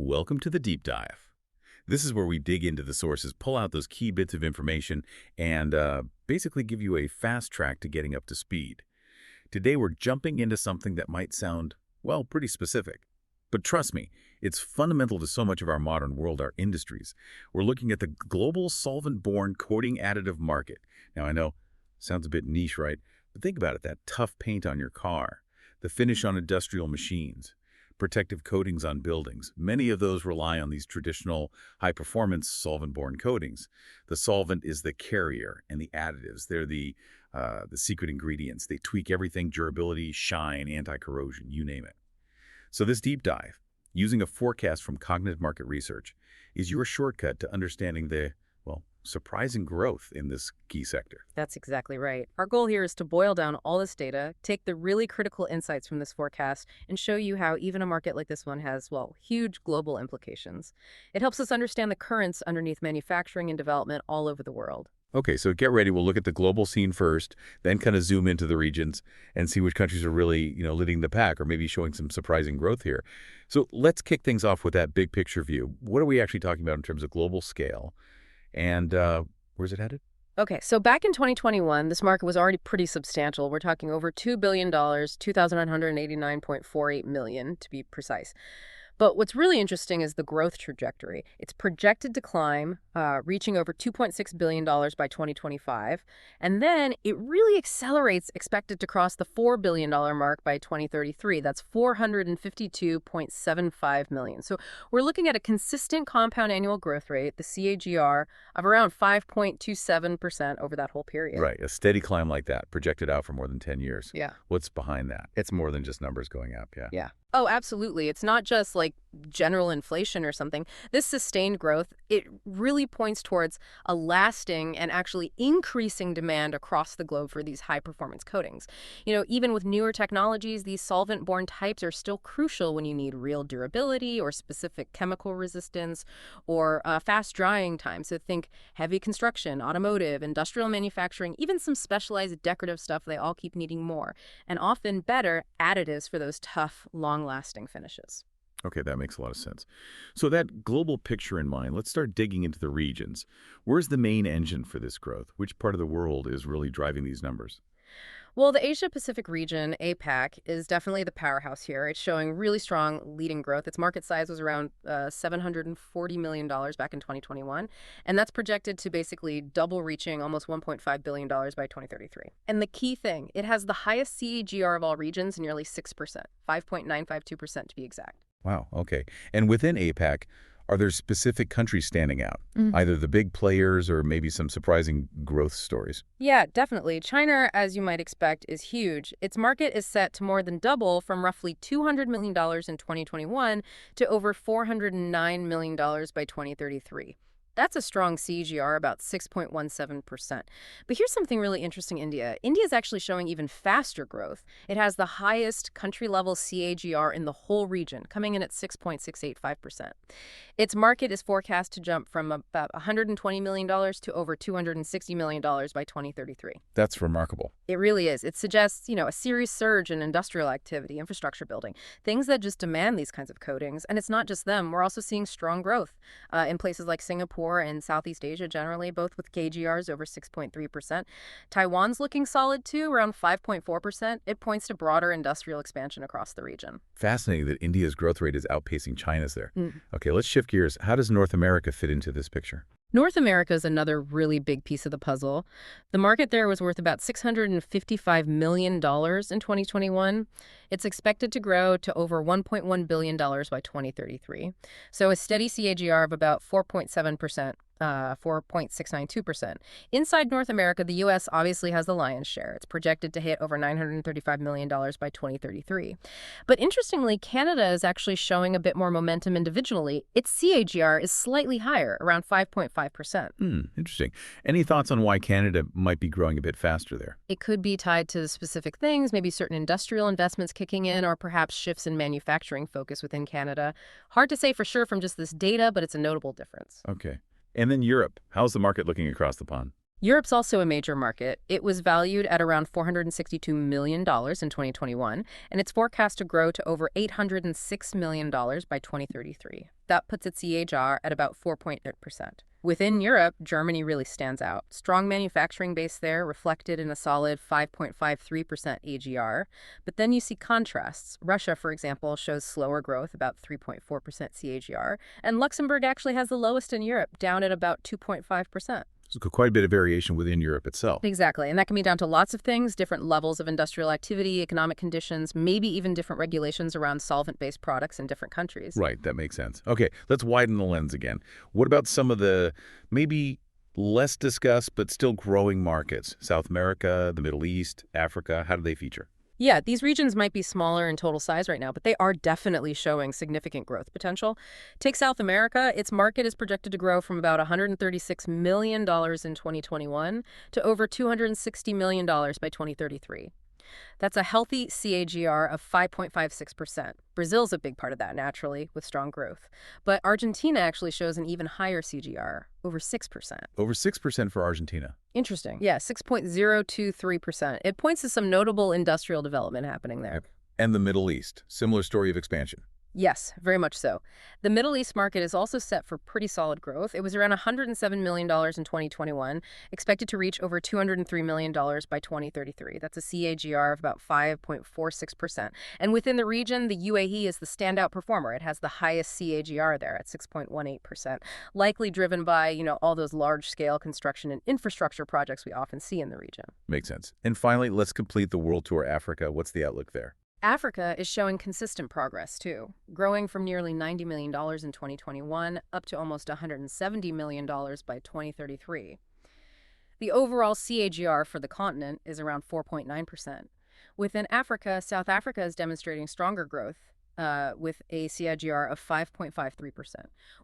Welcome to the deep dive. This is where we dig into the sources, pull out those key bits of information, and basically give you a fast track to getting up to speed. Today we're jumping into something that might sound, well, pretty specific. But trust me, it's fundamental to so much of our modern world, our industries. We're looking at the global solvent-borne coating additive market. Now I know, sounds a bit niche, right? But think about it, that tough paint on your car, the finish on industrial machines, protective coatings on buildings. Many of those rely on these traditional high-performance solvent-borne coatings. The solvent is the carrier, and the additives, they're the secret ingredients. They tweak everything: durability, shine, anti-corrosion, you name it. So this deep dive, using a forecast from Cognitive Market Research, is your shortcut to understanding the, well, surprising growth in this key sector. That's exactly right. Our goal here is to boil down all this data, take the really critical insights from this forecast, and show you how even a market like this one has, well, huge global implications. It helps us understand the currents underneath manufacturing and development all over the world. Okay, so get ready. We'll look at the global scene first, then kind of zoom into the regions and see which countries are really, leading the pack or maybe showing some surprising growth here. So let's kick things off with that big picture view. What are we actually talking about in terms of global scale? And where's it headed? Okay, so back in 2021, this market was already pretty substantial. We're talking over $2 billion, 2,989.48 million to be precise. But what's really interesting is the growth trajectory. It's projected to climb, reaching over $2.6 billion by 2025. And then it really accelerates, expected to cross the $4 billion mark by 2033. That's $452.75 million. So we're looking at a consistent compound annual growth rate, the CAGR, of around 5.27% over that whole period. Right, a steady climb like that, projected out for more than 10 years. Yeah. What's behind that? It's more than just numbers going up, yeah. Yeah. Oh, absolutely. It's not just like general inflation or something. This sustained growth, it really points towards a lasting and actually increasing demand across the globe for these high-performance coatings. Even with newer technologies, these solvent-borne types are still crucial when you need real durability or specific chemical resistance or fast drying time. So think heavy construction, automotive, industrial manufacturing, even some specialized decorative stuff. They all keep needing more and often better additives for those tough, long-lasting finishes. Okay, that makes a lot of sense. So that global picture in mind, let's start digging into the regions. Where's the main engine for this growth? Which part of the world is really driving these numbers? Well, the Asia-Pacific region, APAC, is definitely the powerhouse here. It's showing really strong leading growth. Its market size was around $740 million back in 2021, and that's projected to basically double, reaching almost $1.5 billion by 2033. And the key thing, it has the highest CAGR of all regions, nearly 6%, 5.952% to be exact. Wow, okay. And within APAC, are there specific countries standing out? Either the big players or maybe some surprising growth stories? Yeah, definitely. China, as you might expect, is huge. Its market is set to more than double from roughly $200 million in 2021 to over $409 million by 2033. That's a strong CAGR, about 6.17%. But here's something really interesting, India. India is actually showing even faster growth. It has the highest country-level CAGR in the whole region, coming in at 6.685%. Its market is forecast to jump from about $120 million to over $260 million by 2033. That's remarkable. It really is. It suggests, a serious surge in industrial activity, infrastructure building, things that just demand these kinds of coatings. And it's not just them. We're also seeing strong growth in places like Singapore and Southeast Asia generally, both with KGRs over 6.3%. Taiwan's looking solid too, around 5.4%. It points to broader industrial expansion across the region. Fascinating that India's growth rate is outpacing China's there. Okay, let's shift gears. How does North America fit into this picture? North America is another really big piece of the puzzle. The market there was worth about $655 million in 2021. It's expected to grow to over $1.1 billion by 2033. So a steady CAGR of about 4.7%. 4.692%. Inside North America, the U.S. obviously has the lion's share. It's projected to hit over $935 million by 2033. But interestingly, Canada is actually showing a bit more momentum individually. Its CAGR is slightly higher, around 5.5%. Interesting. Any thoughts on why Canada might be growing a bit faster there? It could be tied to specific things, maybe certain industrial investments kicking in, or perhaps shifts in manufacturing focus within Canada. Hard to say for sure from just this data, but it's a notable difference. Okay. And then Europe. How's the market looking across the pond? Europe's also a major market. It was valued at around $462 million in 2021, and it's forecast to grow to over $806 million by 2033. That puts its CAGR at about 4.8%. Within Europe, Germany really stands out. Strong manufacturing base there, reflected in a solid 5.53% AGR. But then you see contrasts. Russia, for example, shows slower growth, about 3.4% CAGR. And Luxembourg actually has the lowest in Europe, down at about 2.5%. So quite a bit of variation within Europe itself. Exactly. And that can be down to lots of things, different levels of industrial activity, economic conditions, maybe even different regulations around solvent-based products in different countries. Right, that makes sense. Okay, let's widen the lens again. What about some of the maybe less discussed but still growing markets? South America, the Middle East, Africa, how do they feature? Yeah, these regions might be smaller in total size right now, but they are definitely showing significant growth potential. Take South America, its market is projected to grow from about $136 million in 2021 to over $260 million by 2033. That's a healthy CAGR of 5.56%. Brazil's a big part of that, naturally, with strong growth. But Argentina actually shows an even higher CAGR, over 6%. Over 6% for Argentina. Interesting. Yeah, 6.023%. It points to some notable industrial development happening there. Yep. And the Middle East, similar story of expansion. Yes, very much so. The Middle East market is also set for pretty solid growth. It was around $107 million in 2021, expected to reach over $203 million by 2033. That's a CAGR of about 5.46%. And within the region, the UAE is the standout performer. It has the highest CAGR there at 6.18%, likely driven by, all those large-scale construction and infrastructure projects we often see in the region. Makes sense. And finally, let's complete the world tour Africa. What's the outlook there? Africa is showing consistent progress, too, growing from nearly $90 million in 2021 up to almost $170 million by 2033. The overall CAGR for the continent is around 4.9%. Within Africa, South Africa is demonstrating stronger growth with a CAGR of 5.53%,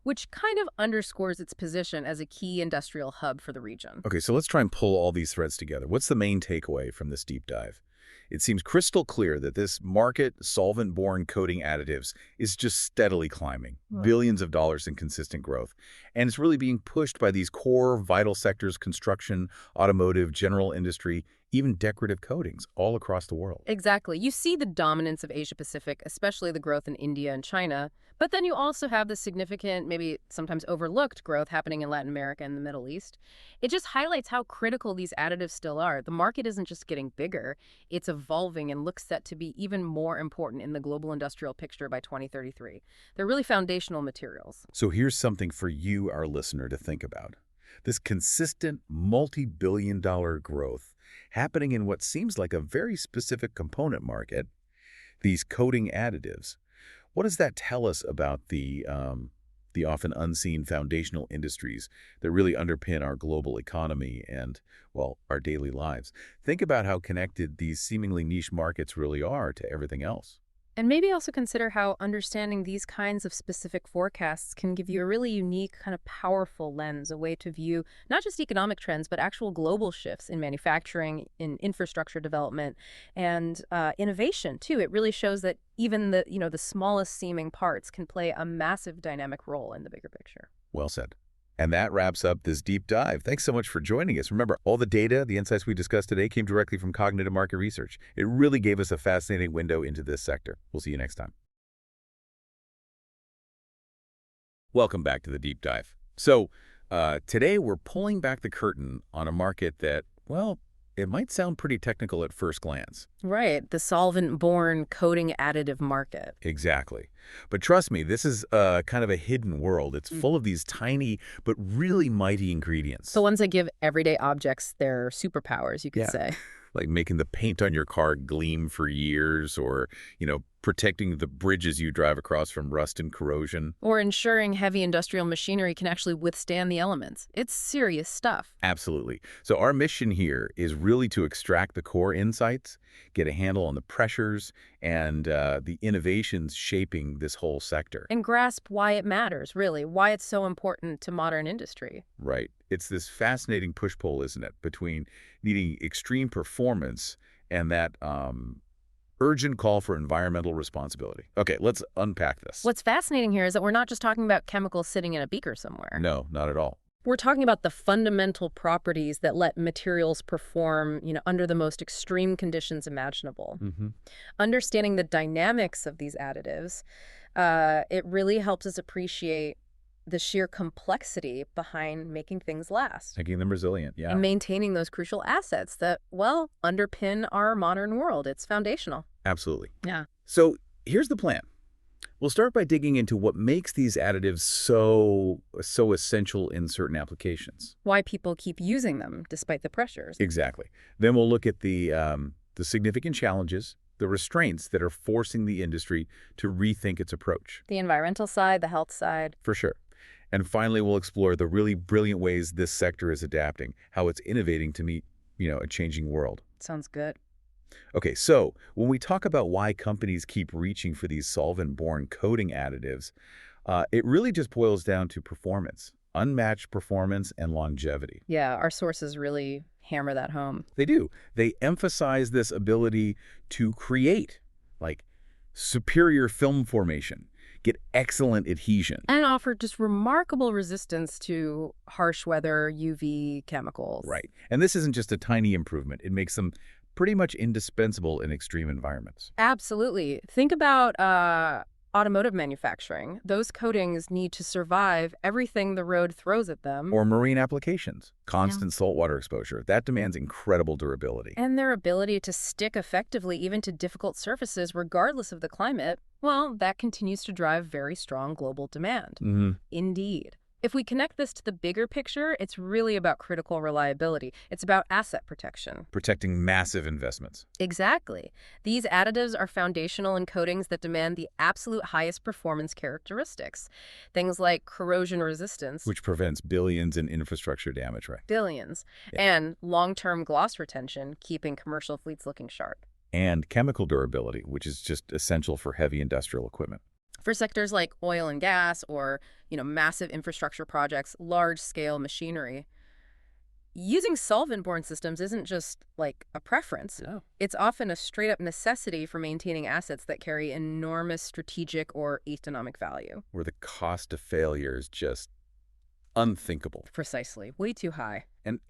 which kind of underscores its position as a key industrial hub for the region. Okay, so let's try and pull all these threads together. What's the main takeaway from this deep dive? It seems crystal clear that this market, solvent-borne coating additives, is just steadily climbing, billions of dollars in consistent growth. And it's really being pushed by these core vital sectors, construction, automotive, general industry, even decorative coatings all across the world. Exactly. You see the dominance of Asia-Pacific, especially the growth in India and China, but then you also have the significant, maybe sometimes overlooked growth happening in Latin America and the Middle East. It just highlights how critical these additives still are. The market isn't just getting bigger, it's evolving and looks set to be even more important in the global industrial picture by 2033. They're really foundational materials. So here's something for you, our listener, to think about. This consistent multi-billion-dollar growth happening in what seems like a very specific component market, these coating additives. What does that tell us about the often unseen foundational industries that really underpin our global economy and, well, our daily lives? Think about how connected these seemingly niche markets really are to everything else. And maybe also consider how understanding these kinds of specific forecasts can give you a really unique, kind of powerful lens, a way to view not just economic trends, but actual global shifts in manufacturing, in infrastructure development, and innovation, too. It really shows that even the smallest seeming parts can play a massive dynamic role in the bigger picture. Well said. And that wraps up this deep dive. Thanks so much for joining us. Remember, all the data, the insights we discussed today came directly from Cognitive Market Research. It really gave us a fascinating window into this sector. We'll see you next time. Welcome back to the deep dive. So today we're pulling back the curtain on a market that, well, it might sound pretty technical at first glance. Right, the solvent-borne coating additive market. Exactly. But trust me, this is kind of a hidden world. It's full of these tiny but really mighty ingredients. The ones that give everyday objects their superpowers, you could say. Like making the paint on your car gleam for years, or, protecting the bridges you drive across from rust and corrosion. Or ensuring heavy industrial machinery can actually withstand the elements. It's serious stuff. Absolutely. So our mission here is really to extract the core insights, get a handle on the pressures, and the innovations shaping this whole sector. And grasp why it matters, really, why it's so important to modern industry. Right. It's this fascinating push-pull, isn't it, between needing extreme performance and that urgent call for environmental responsibility. Okay, let's unpack this. What's fascinating here is that we're not just talking about chemicals sitting in a beaker somewhere. No, not at all. We're talking about the fundamental properties that let materials perform, under the most extreme conditions imaginable. Understanding the dynamics of these additives It really helps us appreciate the sheer complexity behind making things last Making them resilient, yeah. and maintaining those crucial assets that, well, underpin our modern world. It's foundational. Absolutely. Yeah. So here's the plan. We'll start by digging into what makes these additives so essential in certain applications. Why people keep using them despite the pressures. Exactly. Then we'll look at the significant challenges, the restraints that are forcing the industry to rethink its approach. The environmental side, the health side. For sure. And finally, we'll explore the really brilliant ways this sector is adapting, how it's innovating to meet, a changing world. Sounds good. Okay, so when we talk about why companies keep reaching for these solvent-borne coating additives, it really just boils down to performance, unmatched performance and longevity. Yeah, our sources really hammer that home. They do. They emphasize this ability to create, like superior film formation, get excellent adhesion. And offer just remarkable resistance to harsh weather, UV chemicals. Right. And this isn't just a tiny improvement. It makes them pretty much indispensable in extreme environments. Absolutely. Think about automotive manufacturing. Those coatings need to survive everything the road throws at them. Or marine applications, constant saltwater exposure. That demands incredible durability. And their ability to stick effectively even to difficult surfaces regardless of the climate, well, that continues to drive very strong global demand. Indeed. If we connect this to the bigger picture, it's really about critical reliability. It's about asset protection. Protecting massive investments. Exactly. These additives are foundational in coatings that demand the absolute highest performance characteristics. Things like corrosion resistance. Which prevents billions in infrastructure damage, right? Billions. Yeah. And long-term gloss retention, keeping commercial fleets looking sharp. And chemical durability, which is just essential for heavy industrial equipment. For sectors like oil and gas or, massive infrastructure projects, large-scale machinery, using solvent-borne systems isn't just like a preference. No. It's often a straight-up necessity for maintaining assets that carry enormous strategic or economic value. Where the cost of failure is just unthinkable. Precisely. Way too high. And,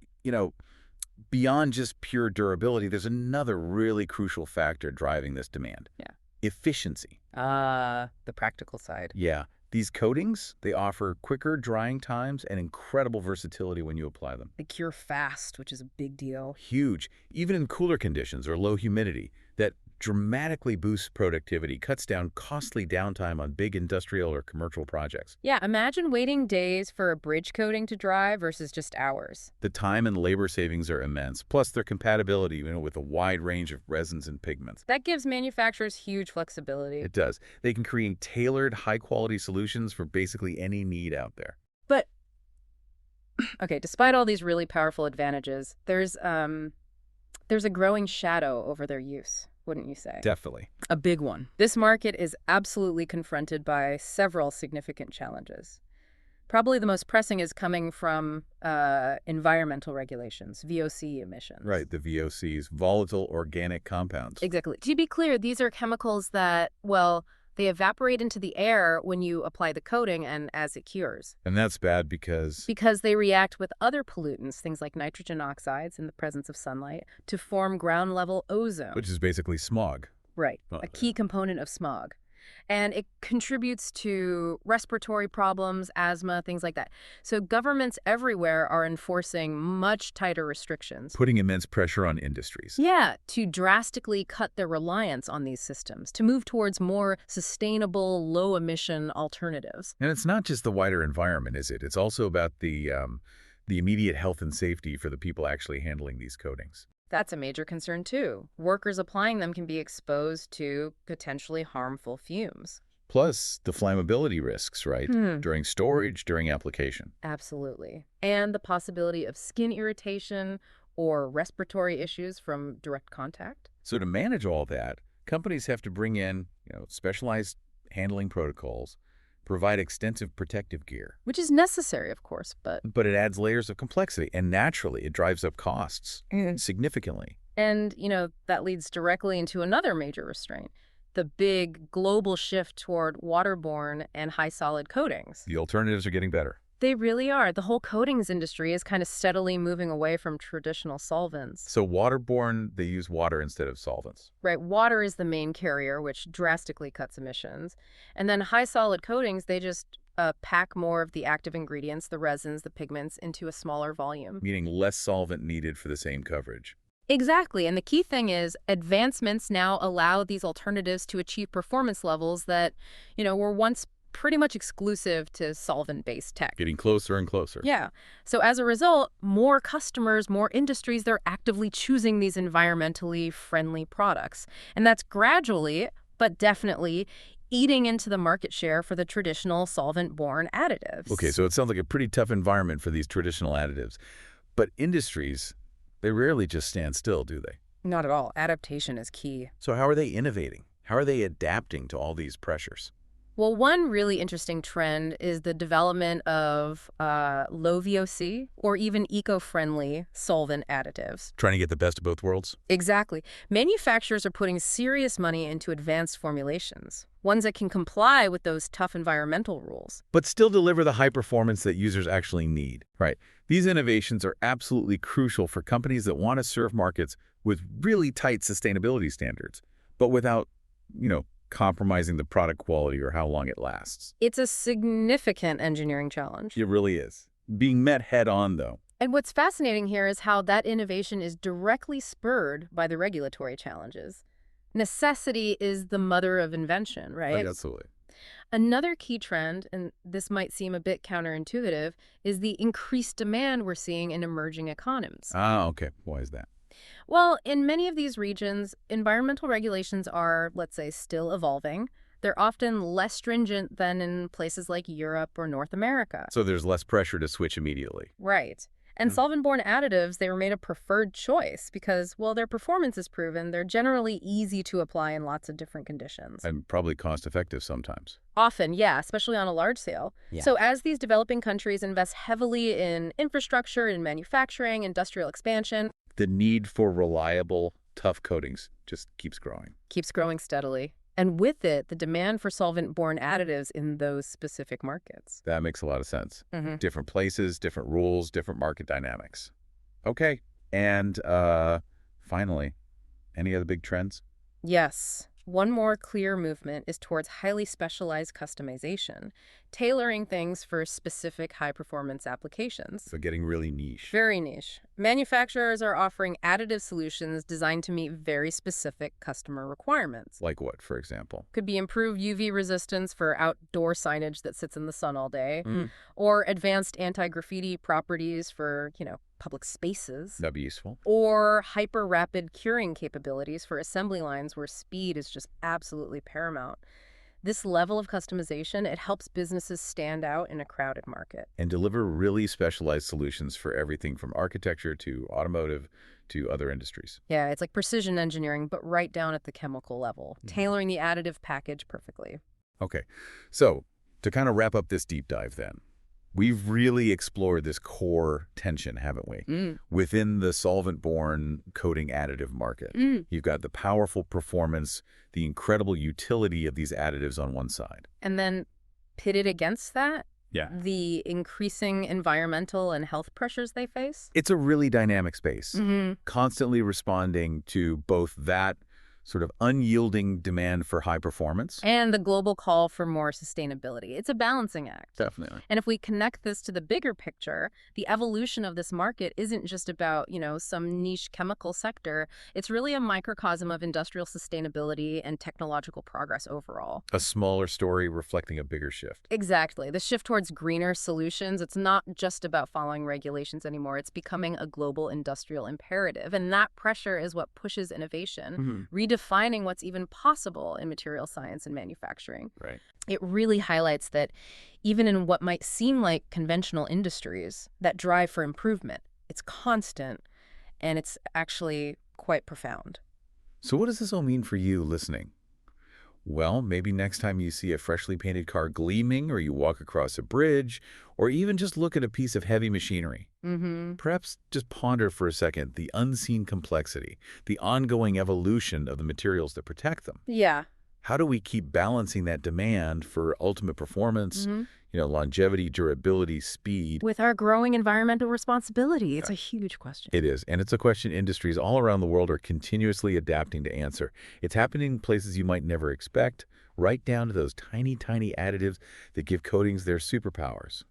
beyond just pure durability, there's another really crucial factor driving this demand. Yeah. Efficiency. The practical side. Yeah. These coatings, they offer quicker drying times and incredible versatility when you apply them. They cure fast, which is a big deal. Huge. Even in cooler conditions or low humidity, that dramatically boosts productivity, cuts down costly downtime on big industrial or commercial projects. Yeah, imagine waiting days for a bridge coating to dry versus just hours. The time and labor savings are immense, plus their compatibility with a wide range of resins and pigments. That gives manufacturers huge flexibility. It does. They can create tailored, high-quality solutions for basically any need out there. But, okay, despite all these really powerful advantages, there's a growing shadow over their use, wouldn't you say? Definitely. A big one. This market is absolutely confronted by several significant challenges. Probably the most pressing is coming from environmental regulations, VOC emissions. Right, the VOCs, volatile organic compounds. Exactly. To be clear, these are chemicals that, well, they evaporate into the air when you apply the coating and as it cures. And that's bad because... Because they react with other pollutants, things like nitrogen oxides in the presence of sunlight, to form ground-level ozone. Which is basically smog. Right, a key component of smog. And it contributes to respiratory problems, asthma, things like that. So governments everywhere are enforcing much tighter restrictions. Putting immense pressure on industries. Yeah, to drastically cut their reliance on these systems, to move towards more sustainable, low-emission alternatives. And it's not just the wider environment, is it? It's also about the immediate health and safety for the people actually handling these coatings. That's a major concern, too. Workers applying them can be exposed to potentially harmful fumes. Plus, the flammability risks, right? During storage, during application. Absolutely. And the possibility of skin irritation or respiratory issues from direct contact. So to manage all that, companies have to bring in, specialized handling protocols, provide extensive protective gear. Which is necessary, of course, but it adds layers of complexity, and naturally, it drives up costs significantly. And, that leads directly into another major restraint, the big global shift toward waterborne and high solid coatings. The alternatives are getting better. They really are. The whole coatings industry is kind of steadily moving away from traditional solvents. So waterborne, they use water instead of solvents. Right, water is the main carrier, which drastically cuts emissions. And then high solid coatings, they just pack more of the active ingredients, the resins, the pigments, into a smaller volume. Meaning less solvent needed for the same coverage. Exactly. And the key thing is advancements now allow these alternatives to achieve performance levels that, were once pretty much exclusive to solvent-based tech. Getting closer and closer. Yeah. So as a result, more customers, more industries, they're actively choosing these environmentally friendly products. And that's gradually, but definitely, eating into the market share for the traditional solvent-borne additives. Okay, so it sounds like a pretty tough environment for these traditional additives. But industries, they rarely just stand still, do they? Not at all. Adaptation is key. So how are they innovating? How are they adapting to all these pressures? Well, one really interesting trend is the development of low VOC or even eco-friendly solvent additives. Trying to get the best of both worlds? Exactly. Manufacturers are putting serious money into advanced formulations, ones that can comply with those tough environmental rules. But still deliver the high performance that users actually need. Right. These innovations are absolutely crucial for companies that want to serve markets with really tight sustainability standards, but without, compromising the product quality or how long it lasts. It's a significant engineering challenge. It really is. Being met head on, though. And what's fascinating here is how that innovation is directly spurred by the regulatory challenges. Necessity is the mother of invention, right? Absolutely. Another key trend, and this might seem a bit counterintuitive, is the increased demand we're seeing in emerging economies. Ah, okay. Why is that? Well, in many of these regions, environmental regulations are, let's say, still evolving. They're often less stringent than in places like Europe or North America. So there's less pressure to switch immediately. Right. And solvent-borne additives, they were made a preferred choice because, well, their performance is proven. They're generally easy to apply in lots of different conditions. And probably cost-effective sometimes. Often, yeah, especially on a large scale. Yeah. So as these developing countries invest heavily in infrastructure, in manufacturing, industrial expansion, The need for reliable, tough coatings just keeps growing. keeps growing steadily. And with it, the demand for solvent-borne additives in those specific markets. That makes a lot of sense. Mm-hmm. Different places, different rules, different market dynamics. Okay. And finally, any other big trends? Yes. One more clear movement is towards highly specialized customization, tailoring things for specific high-performance applications. So getting really niche. Very niche. Manufacturers are offering additive solutions designed to meet very specific customer requirements. Like what, for example? Could be improved UV resistance for outdoor signage that sits in the sun all day, or advanced anti-graffiti properties for, public spaces, That'd be useful. or hyper-rapid curing capabilities for assembly lines where speed is just absolutely paramount. This level of customization, it helps businesses stand out in a crowded market. And deliver really specialized solutions for everything from architecture to automotive to other industries. Yeah, it's like precision engineering, but right down at the chemical level, tailoring the additive package perfectly. Okay, so to kind of wrap up this deep dive then, we've really explored this core tension, haven't we? Within the solvent-borne coating additive market. You've got the powerful performance, the incredible utility of these additives on one side. And then pitted against that, Yeah. the increasing environmental and health pressures they face. It's a really dynamic space, constantly responding to both that sort of unyielding demand for high performance. And the global call for more sustainability. It's a balancing act. Definitely. And if we connect this to the bigger picture, the evolution of this market isn't just about, some niche chemical sector. It's really a microcosm of industrial sustainability and technological progress overall. A smaller story reflecting a bigger shift. Exactly. The shift towards greener solutions, it's not just about following regulations anymore. It's becoming a global industrial imperative. And that pressure is what pushes innovation, redefining what's even possible in material science and manufacturing. Right. It really highlights that even in what might seem like conventional industries, that drive for improvement, it's constant and it's actually quite profound. So what does this all mean for you listening? Well, maybe next time you see a freshly painted car gleaming, or you walk across a bridge, or even just look at a piece of heavy machinery, perhaps just ponder for a second the unseen complexity, the ongoing evolution of the materials that protect them. Yeah. How do we keep balancing that demand for ultimate performance, longevity, durability, speed? With our growing environmental responsibility, it's a huge question. It is, and it's a question industries all around the world are continuously adapting to answer. It's happening in places you might never expect, right down to those tiny, tiny additives that give coatings their superpowers.